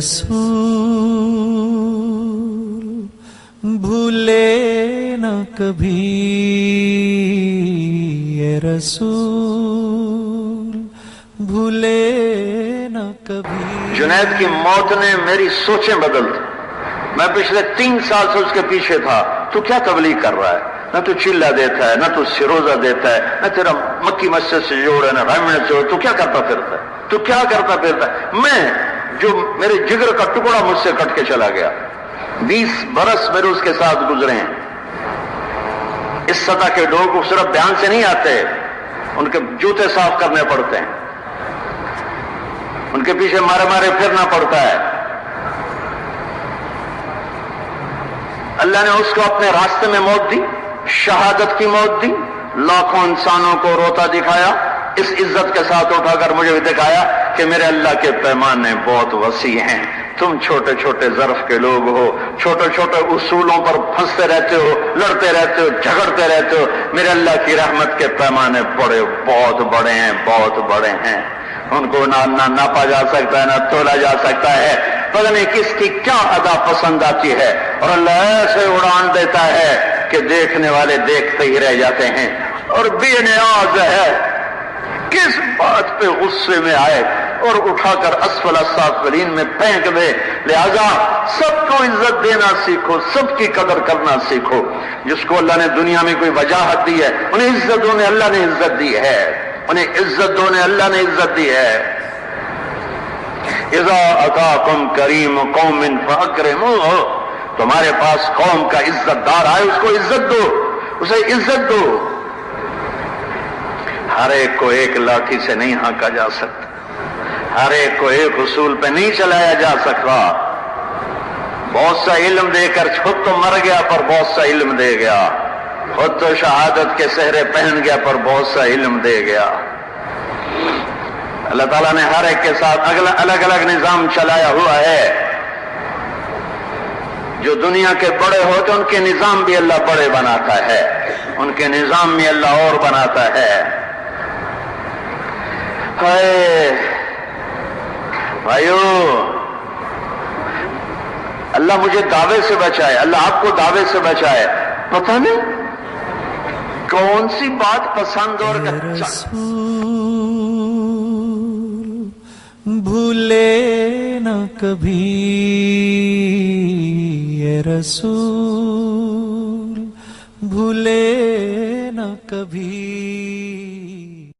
रसूल भूले न कभी, ये रसूल भूले न कभी। जुनैद की मौत ने मेरी सोचें बदल दी। मैं पिछले 3 साल से उसके पीछे था। तू क्या तबलीग कर रहा है? न तू चिल्ला देता है, न तू सिरोजा देता है, न तेरा मक्की मस्जिद से जोड़ है, न रामण से जोड़। तू क्या करता फिरता है? तू क्या करता फिरता है? मैं जो मेरे जिगर का टुकड़ा मुझसे कट के चला गया, 20 बरस मेरे उसके साथ गुजरे हैं। इस सतह के लोगों को सिर्फ बयान से नहीं आते, उनके जूते साफ करने पड़ते हैं, उनके पीछे मारे मारे फिरना पड़ता है। अल्लाह ने उसको अपने रास्ते में मौत दी, शहादत की मौत दी, लाखों इंसानों को रोता दिखाया, इस इज्जत के साथ उठाकर मुझे भी दिखाया कि मेरे अल्लाह के पैमाने बहुत वसी हैं। तुम छोटे छोटे ज़र्फ के लोग हो, छोटे छोटे उसूलों पर फंसते रहते हो, लड़ते रहते हो, झगड़ते रहते हो। मेरे अल्लाह की रहमत के पैमाने बड़े, बहुत बड़े हैं, बहुत बड़े हैं। उनको ना नापा जा सकता है, ना तोला जा सकता है। पता नहीं किसकी क्या अदा पसंद आती है, और अल्लाह ऐसे उड़ान देता है कि देखने वाले देखते ही रह जाते हैं। और बेनियाज है, किस बात पे गुस्से में आए और उठाकर अस्फल अस्साफिलीन में फेंक दे। लिहाजा सबको इज्जत देना सीखो, सबकी कदर करना सीखो। जिसको अल्लाह ने दुनिया में कोई वजाहत दी है, उन्हें इज्जत दो ने अल्लाह ने इज्जत दी है, उन्हें इज्जत दो ने अल्लाह ने इज्जत दी है। इज़ा अताकुम करीम कौमिन फअकरिमूहु, तुम्हारे पास कौम का इज्जतदार आए उसको इज्जत दो, उसे इज्जत दो। हर एक को एक लाठी से नहीं हाँका जा सकता, हर एक को एक उसूल पे नहीं चलाया जा सकता। बहुत सा इल्म देकर खुद तो मर गया पर बहुत सा इल्म दे गया, खुद तो शहादत के सेहरे पहन गया पर बहुत सा इल्म दे गया। अल्लाह ताला ने हर एक के साथ अलग अलग निजाम चलाया हुआ है। जो दुनिया के बड़े होते उनके निजाम भी अल्लाह बड़े बनाता है, उनके निजाम में अल्लाह और बनाता है। हाय भाइयों, अल्लाह मुझे दावे से बचाए, अल्लाह आपको दावे से बचाए। पता नहीं कौन सी बात पसंद और भूले न कभी, ये रसूल भूले न कभी।